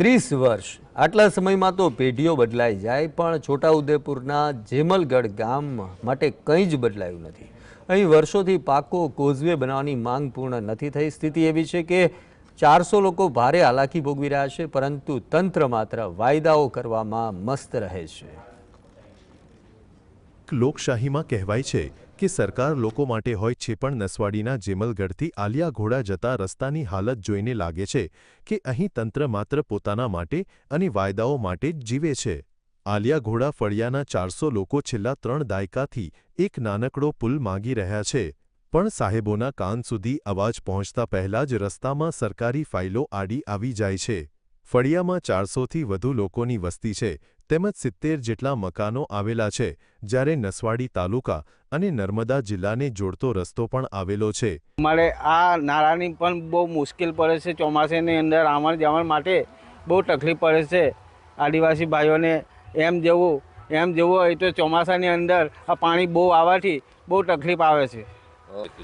30 વર્ષ આટલા સમયમાં તો પેઢીઓ બદલાઈ જાય પણ છોટાઉદેપુરના જેમલગઢ ગામ માટે કંઈ જ બદલાયું નથી। અહીં વર્ષોથી પાકો કોઝવે બનાવવાની માંગ પૂર્ણ નથી થઈ। સ્થિતિ એવી છે કે 400 લોકો ભારે હાલાકી ભોગવી રહ્યા છે, પરંતુ તંત્ર માત્ર વાયદાઓ કરવામાં મસ્ત રહે છે। લોકશાહીમાં કહેવાય છે કે સરકાર લોકો માટે હોય છે, પણ નસવાડીના જેમલગઢથી આલિયા ઘોડા જતા રસ્તાની હાલત જોઈને લાગે છે કે અહીં તંત્ર માત્ર પોતાના માટે અને વાયદાઓ માટે જ જીવે છે। આલિયા ઘોડા ફળિયાના 400 લોકો છેલ્લા 3 દાયકાથી એક નાનકડો પુલ માંગી રહ્યા છે, પણ સાહેબોના કાન સુધી અવાજ પહોંચતા પહેલા જ રસ્તામાં સરકારી ફાઇલો આડી આવી જાય છે। ફળિયામાં 400થી વધુ લોકોની વસ્તી છે, તેમજ 70 જેટલા મકાનો આવેલા છે, જ્યારે નસવાડી તાલુકા અને નર્મદા જિલ્લાને જોડતો રસ્તો પણ આવેલો છે। અમારે આ નાળાની પણ બહુ મુશ્કેલ પડે છે। ચોમાસાની અંદર આવણ જાવણ માટે બહુ તકલીફ પડે છે। આદિવાસી ભાઈઓને એમ જવું હોય તો ચોમાસાની અંદર આ પાણી બહુ આવવાથી બહુ તકલીફ આવે છે।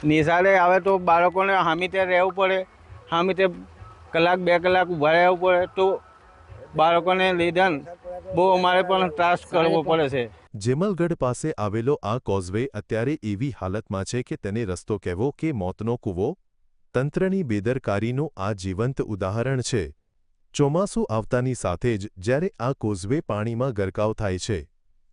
નિશાળે આવે તો બાળકોને હામીતે રહેવું પડે, હામીતે કલાક 2 કલાક ઊભા રહેવું પડે, તો બાળકોને લીધે બહુ અમારે પણ ત્રાસ કરવો પડે છે। જેમલગઢ પાસે આવેલો આ કોઝવે અત્યારે એવી હાલતમાં છે કે તેને રસ્તો કહેવો કે મોતનો કૂવો। તંત્રની બેદરકારીનું આ જીવંત ઉદાહરણ છે। ચોમાસું આવતાની સાથે જ જ્યારે આ કોઝવે પાણીમાં ગરકાવ થાય છે,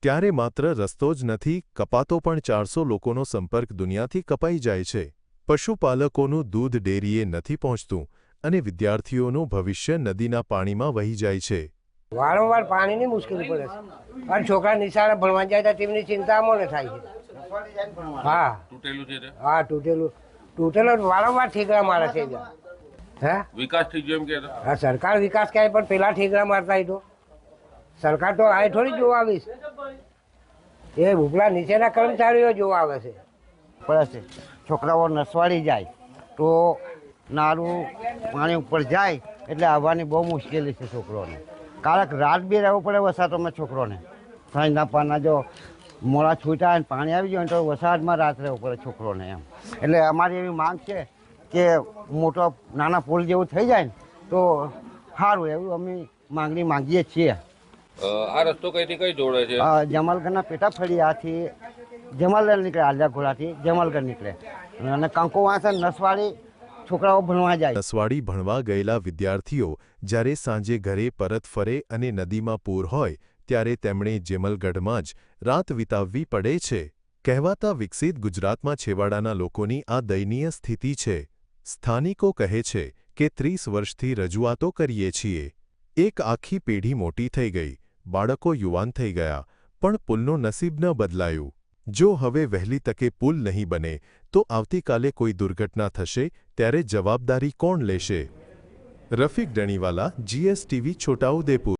ત્યારે માત્ર રસ્તો જ નથી કપાતો, પણ 400 લોકોનો સંપર્ક દુનિયાથી કપાઈ જાય છે। પશુપાલકોનું દૂધ ડેરીએ નથી પહોંચતું અને વિદ્યાર્થીઓનું ભવિષ્ય નદીના પાણીમાં વહી જાય છે। વારંવાર પાણીની મુશ્કેલી પડે છે અને છોકરા નિશાળે ભણવા જાય તો તેમની ચિંતા અમને થાય છે। હા તૂટેલું વારંવાર ઠીકરા મારે છે। હે વિકાસ થઈ ગયો એમ કે હા, સરકાર વિકાસ કહે પણ પેલા ઠીકરા મારતા તો સરકાર તો આ થોડી જોવા આવીશ, એ ઉપલા નીચેના કર્મચારીઓ જોવા આવે છે। પડે છે છોકરાઓ નસવાડી જાય તો નારું પાણી ઉપર જાય એટલે આવવાની બહુ મુશ્કેલી છે છોકરોને। કારક રાત બી રહેવું પડે વરસાદમાં છોકરોને। સાંજના પાના જો મોડા છૂટા અને પાણી આવી જાય તો વરસાદમાં રાત રહેવું પડે છોકરોને એમ। એટલે અમારી એવી માંગ છે કે મોટો નાના પુલ જેવું થઈ જાય ને તો સારું, એવું અમે માંગીએ છીએ। આ રસ્તો કઈથી કઈ જોડે છે? જમાલગઢના પેટા ફળિયાથી જમાલગઢ નીકળે, આલિયા ઘોડાથી જમાલગઢ નીકળે અને કંકુવાસા નસવાડી છોકરાઓ ભણવા જાય। નસવાડી ભણવા ગયેલા વિદ્યાર્થીઓ જ્યારે સાંજે ઘરે પરત ફરે અને નદીમાં પૂર હોય, ત્યારે તેમણે જેમલગઢમાં જ રાત વિતાવવી પડે છે। કહેવાતા વિકસિત ગુજરાતમાં છેવાડાના લોકોની આ દયનીય સ્થિતિ છે। સ્થાનિકો કહે છે કે 30 વર્ષથી રજૂઆતો કરીએ છીએ, એક આખી પેઢી મોટી થઈ ગઈ, બાળકો યુવાન થઈ ગયા, પણ પુલનું નસીબ ન બદલાયું। જો હવે વહેલી તકે પુલ નહીં બને તો આવતીકાલે કોઈ દુર્ઘટના થશે ત્યારે જવાબદારી કોણ લેશે? રફીક ડણીવાલા, GSTV, છોટાઉદેપુર।